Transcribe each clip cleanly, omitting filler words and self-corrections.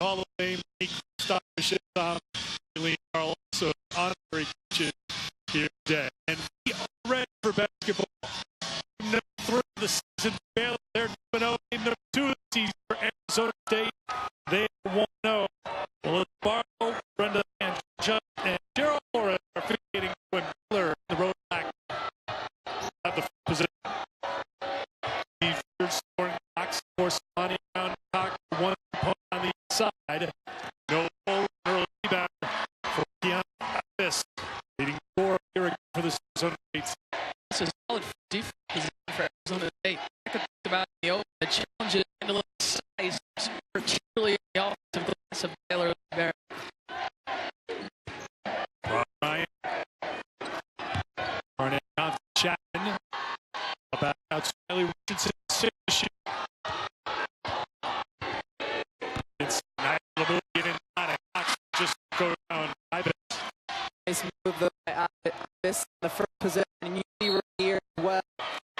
Hall of Fame scholarship are also honorary coaches here today. And we are ready for basketball. Number 3 of the season, Baylor. They're 2-0. Number 2 of the season for Arizona State. They are 1-0. Well, Barlow, Brenda, and John and Gerald Flores are officiating when Baylor in the road back at the position. The scoring box for Sonny Brown. One opponent on the inside. No early rebound for Keanu Davis. Leading scorer here again for the Arizona State. This is solid defense for Arizona State. I could think about the open, the challenges and the size, particularly the offensive glass of Baylor. Ryan. Barnett Johnson Chapman. About out Smiley Richardson. It's nice little move in and just go down. Nice move though by Ivis in the first position. And you see right here as well.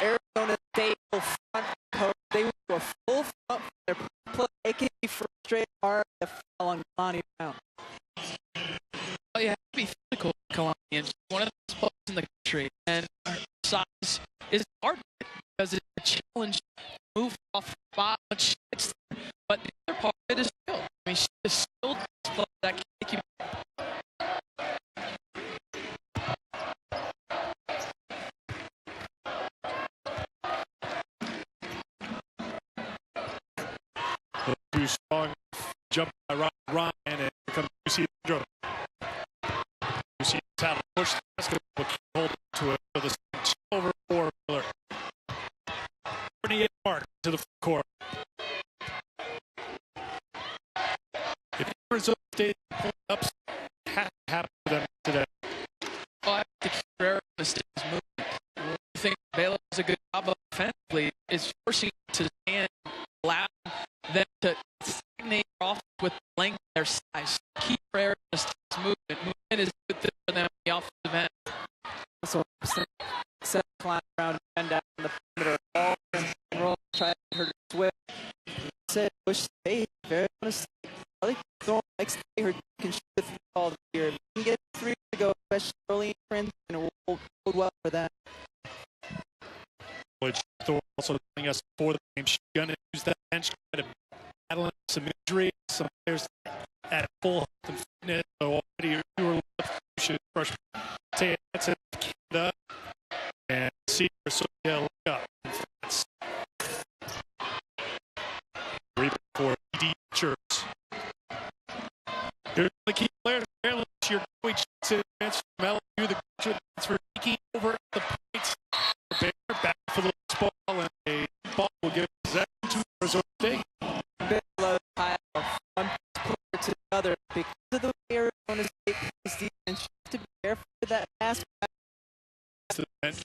Arizona State will front coach. They will do a full front for their play. It can be frustrated hard to foul on Kalani Brown. Well, you have to be physical, Kalani, and she's one of the best players in the country. And her size is hard because it's a challenge to move off the spot when she hits them. But the other part of it is skill. I mean, she's a skilled player that can make you. Too strong jump by Ryan, and here comes UC Andro. UC out push the basketball, but can't hold it to it for the over for Baylor. Courtney Ekmark to the court. If Arizona State pulled up, has to happen to them today. Well, I think Arizona State's movement. I think Baylor does a good job of offensively is forcing to stand, allowing them to stagnate off with the length of their size. Key for Arizona State's movement. Movement is a good thing for them on the offensive end. So set climb around and down the perimeter. All roll, try to hurt her switch. Said push State. Arizona State. I think throwing like State her can shoot the three all the year. If you can get 3 to go, especially early in transition, it will bode well for them. Which Thor also telling us before the game, she's going to use that bench to battle some injuries, some players at full health and fitness. So already you were left to freshman That's Canada and senior Sophia Luca in France. Rebound for D. Church. Here's the key players. Your coach from LSU, the coach for taking over the points. Baylor back for the ball, and a ball will give possession to Arizona State. Baylor high one player to the other because of the way Arizona State plays defense. You have to be careful with that pass. To the bench.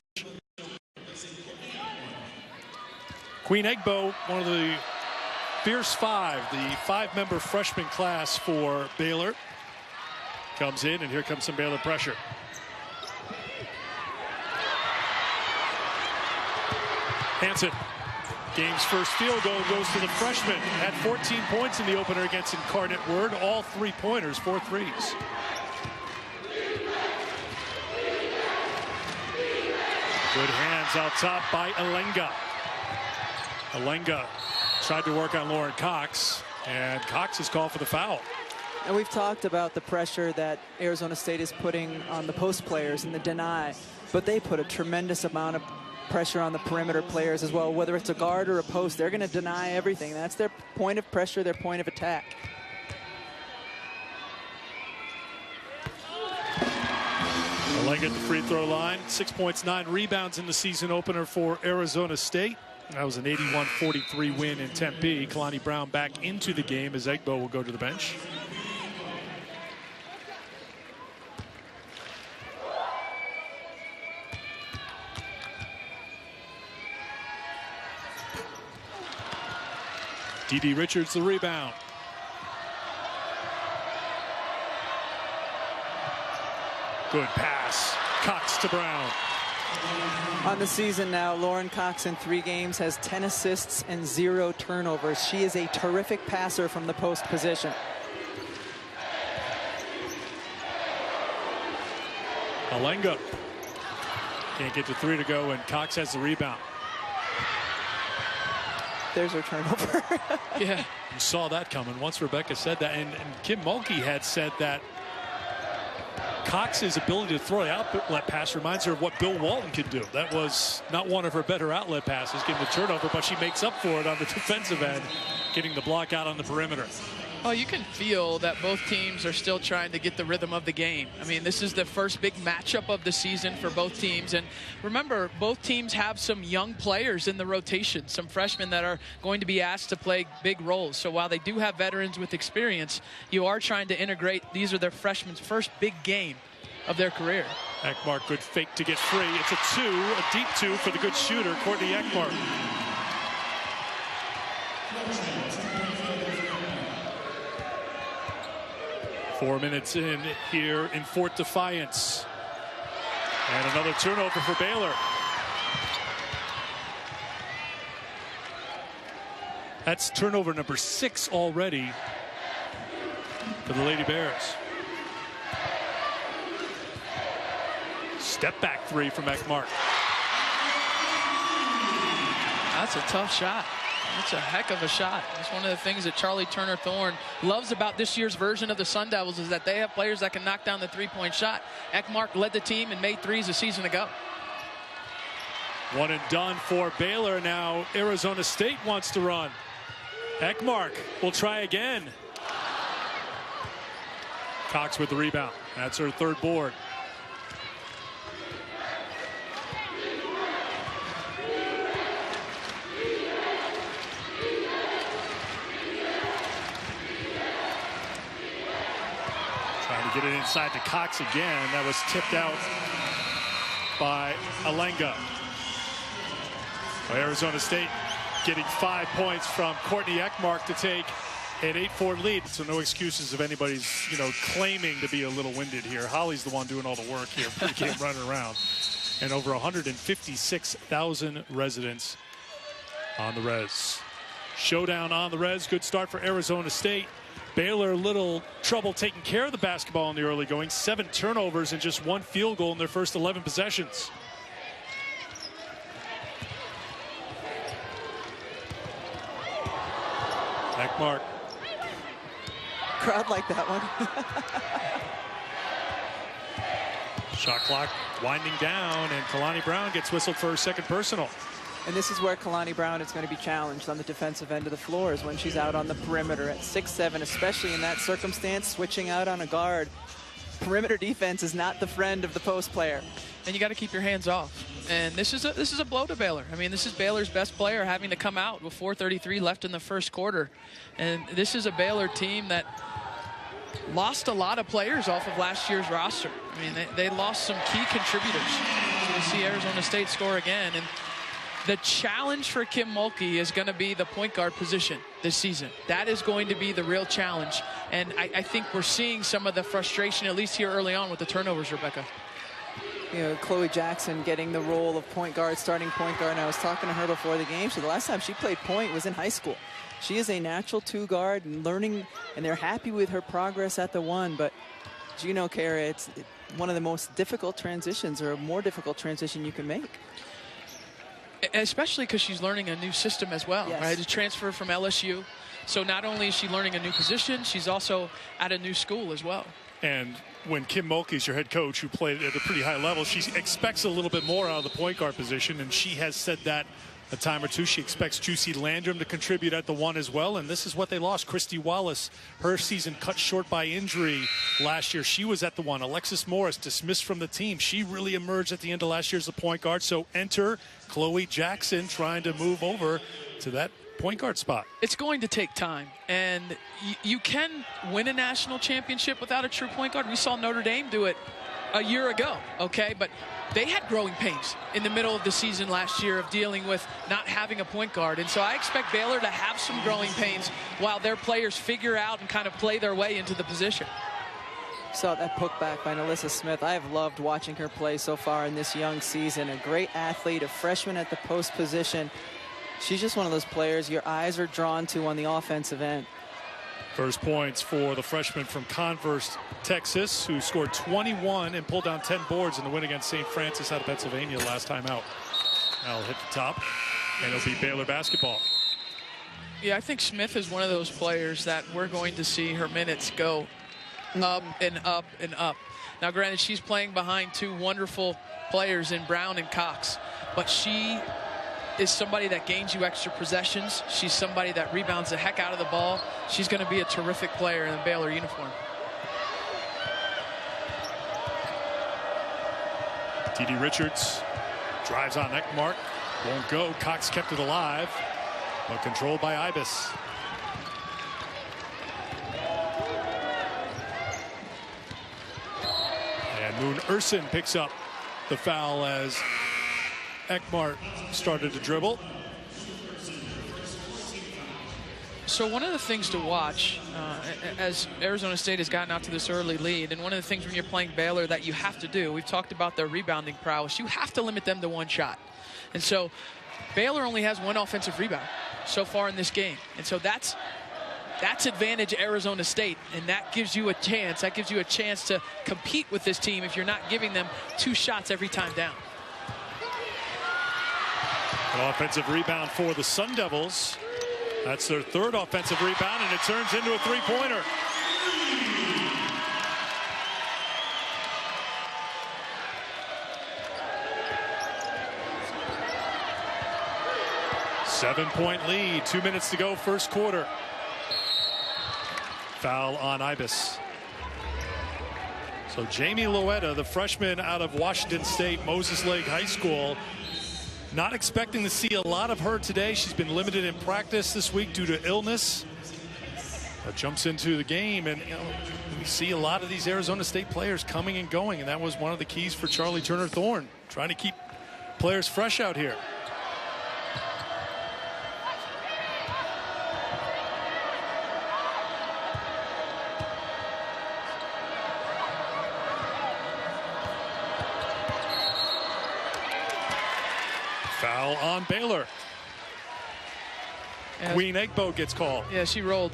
Queen Egbo, one of the Fierce Five, the 5-member freshman class for Baylor, comes in, and here comes some Baylor pressure. Hansen, game's first field goal goes to the freshman. Had 14 points in the opener against Incarnate Word. All 3-pointers, 4 threes. Good hands out top by Alenga. Alenga tried to work on Lauren Cox, and Cox is called for the foul. And we've talked about the pressure that Arizona State is putting on the post players and the deny, but they put a tremendous amount of pressure on the perimeter players as well. Whether it's a guard or a post, they're going to deny everything. That's their point of pressure, their point of attack. Alenga at the free throw line. 6 points, 9 rebounds in the season opener for Arizona State. That was an 81-43 win in Tempe. Kalani Brown back into the game as Egbo will go to the bench. D.D. Richards the rebound. Good pass. Cox to Brown. On the season now, Lauren Cox in 3 games has 10 assists and 0 turnovers. She is a terrific passer from the post position. Alenga can't get to 3 to go, and Cox has the rebound. There's her turnover. Yeah, you saw that coming. Once Rebecca said that, and Kim Mulkey had said that Cox's ability to throw an outlet pass reminds her of what Bill Walton could do. That was not one of her better outlet passes, getting the turnover, but she makes up for it on the defensive end, getting the block out on the perimeter. Oh, you can feel that both teams are still trying to get the rhythm of the game. I mean, this is the first big matchup of the season for both teams. And remember, both teams have some young players in the rotation, some freshmen that are going to be asked to play big roles. So while they do have veterans with experience, you are trying to integrate. These are their freshmen's first big game of their career. Ekmark, good fake to get free. It's a 2, a deep 2 for the good shooter, Courtney Ekmark. Four minutes in here in Fort Defiance. And another turnover for Baylor. That's turnover number 6 already for the Lady Bears. Step back 3 from Ekmark. That's a tough shot. That's a heck of a shot. It's one of the things that Charlie Turner-Thorne loves about this year's version of the Sun Devils is that they have players that can knock down the three-point shot. Ekmark led the team and made threes a season ago. One and done for Baylor. Now Arizona State wants to run. Ekmark will try again. Cox with the rebound. That's her 3rd board. Get it inside to Cox again. That was tipped out by Alenga. Arizona State getting 5 points from Courtney Ekmark to take an 8-4 lead. So no excuses if anybody's, claiming to be a little winded here. Holly's the one doing all the work here. Pre-game running around. And over 156,000 residents on the res. Showdown on the res. Good start for Arizona State. Baylor, little trouble taking care of the basketball in the early going. 7 turnovers and just 1 field goal in their first 11 possessions. Ekmark. Crowd like that one. Shot clock winding down, and Kalani Brown gets whistled for her 2nd personal. And this is where Kalani Brown is going to be challenged on the defensive end of the floor, is when she's out on the perimeter at 6'7", especially in that circumstance, switching out on a guard. Perimeter defense is not the friend of the post player. And you got to keep your hands off. And this is a blow to Baylor. I mean, this is Baylor's best player having to come out with 4:33 left in the first quarter. And this is a Baylor team that lost a lot of players off of last year's roster. I mean, they lost some key contributors. So we see Arizona State score again. And the challenge for Kim Mulkey is going to be the point guard position this season. That is going to be the real challenge. And I think we're seeing some of the frustration, at least here early on, with the turnovers, Rebecca. Chloe Jackson getting the role of point guard, starting point guard. And I was talking to her before the game. So the last time she played point was in high school. She is a natural 2 guard and learning, and they're happy with her progress at the 1. But Kara, it's one of the most difficult transitions, or a more difficult transition you can make. Especially because she's learning a new system as well, yes. Right? To transfer from LSU. So not only is she learning a new position, she's also at a new school as well. And when Kim Mulkey's your head coach, who played at a pretty high level, she expects a little bit more out of the point guard position, and she has said that a time or two. She expects Juicy Landrum to contribute at the 1 as well, and this is what they lost. Christy Wallace, her season cut short by injury last year. She was at the 1. Alexis Morris dismissed from the team. She really emerged at the end of last year as a point guard. So enter Chloe Jackson trying to move over to that point guard spot. It's going to take time, and you can win a national championship without a true point guard. We saw Notre Dame do it a year ago, okay? But they had growing pains in the middle of the season last year of dealing with not having a point guard. And so I expect Baylor to have some growing pains while their players figure out and kind of play their way into the position. Saw that putback by Nalissa Smith. I have loved watching her play so far in this young season. A great athlete, a freshman at the post position. She's just one of those players your eyes are drawn to on the offensive end. First points for the freshman from Converse, Texas, who scored 21 and pulled down 10 boards in the win against St. Francis out of Pennsylvania last time out. Now hit the top, and it'll be Baylor basketball. Yeah, I think Smith is one of those players that we're going to see her minutes go up and up and up. Now, granted, she's playing behind two wonderful players in Brown and Cox, but she is somebody that gains you extra possessions. She's somebody that rebounds the heck out of the ball. She's going to be a terrific player in the Baylor uniform. T.D. Richards drives on Ekmark. Won't go. Cox kept it alive, but controlled by Ibis. And Moon Urson picks up the foul as Ekmark started to dribble. So one of the things to watch as Arizona State has gotten out to this early lead, and one of the things when you're playing Baylor that you have to do, we've talked about their rebounding prowess, you have to limit them to one shot. And so Baylor only has one offensive rebound so far in this game. And so that's advantage Arizona State, and that gives you a chance. That gives you a chance to compete with this team if you're not giving them two shots every time down. An offensive rebound for the Sun Devils. That's their third offensive rebound, and it turns into a three-pointer. Seven-point lead, 2 minutes to go, first quarter. Foul on Ibis. So Jamie Loetta, the freshman out of Washington State, Moses Lake High School, not expecting to see a lot of her today. She's been limited in practice this week due to illness. But jumps into the game, and we see a lot of these Arizona State players coming and going, and that was one of the keys for Charlie Turner-Thorne, trying to keep players fresh out here. Foul on Baylor. Yeah, Queen Egbo gets called. Yeah, she rolled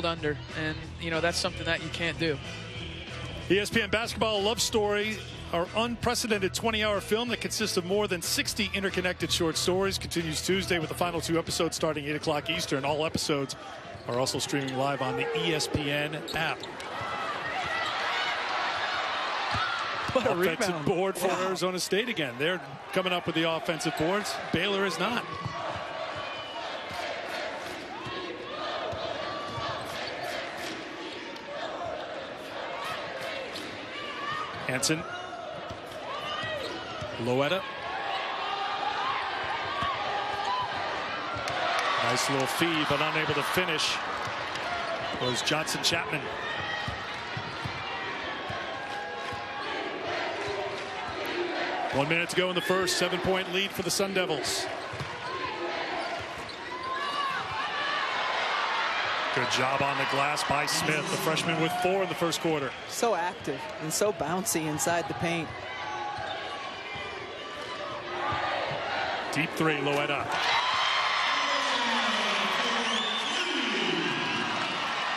under, and that's something that you can't do. ESPN Basketball Love Story, our unprecedented 20-hour film that consists of more than 60 interconnected short stories, continues Tuesday with the final 2 episodes starting 8 o'clock Eastern. All episodes are also streaming live on the ESPN app. What a offensive rebound. board for Arizona State again. They're coming up with the offensive boards. Baylor is not. Hansen. Loetta. Nice little feed, but unable to finish was Johnson Chapman. One minute to go in the first. 7-point lead for the Sun Devils. Good job on the glass by Smith, the freshman with 4 in the first quarter. So active and so bouncy inside the paint. Deep three, Loetta.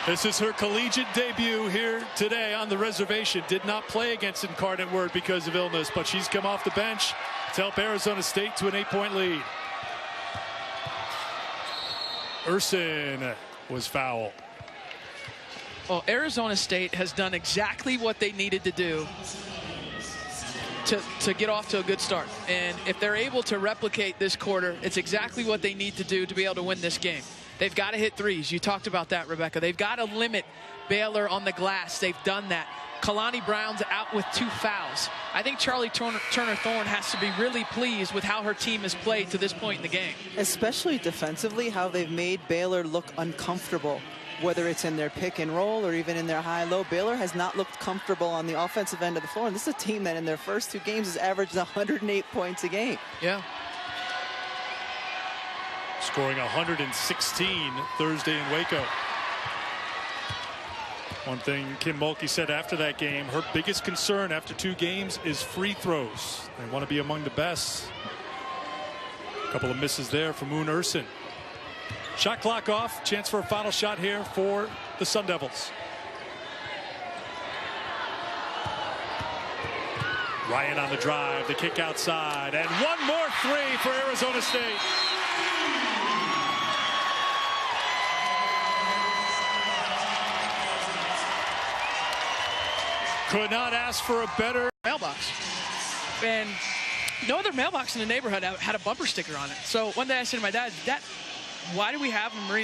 This is her collegiate debut here today on the reservation. Did not play against Incarnate Word because of illness, but she's come off the bench to help Arizona State to an 8-point lead. Urson was foul. Well, Arizona State has done exactly what they needed to do to get off to a good start. And if they're able to replicate this quarter, it's exactly what they need to do to be able to win this game. They've got to hit threes. You talked about that, Rebecca. They've got to limit Baylor on the glass. They've done that. Kalani Brown's out with 2 fouls. I think Charlie Turner-Thorne has to be really pleased with how her team has played to this point in the game. Especially defensively, how they've made Baylor look uncomfortable, whether it's in their pick and roll or even in their high-low. Baylor has not looked comfortable on the offensive end of the floor. And this is a team that in their first 2 games has averaged 108 points a game. Yeah. Scoring 116 Thursday in Waco. One thing Kim Mulkey said after that game, her biggest concern after 2 games is free throws. They want to be among the best. A couple of misses there for Moon Urson. Shot clock off. Chance for a final shot here for the Sun Devils. Ryan on the drive, the kick outside, and one more 3 for Arizona State. Could not ask for a better mailbox. And no other mailbox in the neighborhood had a bumper sticker on it. So one day I said to my dad, why do we have a Marine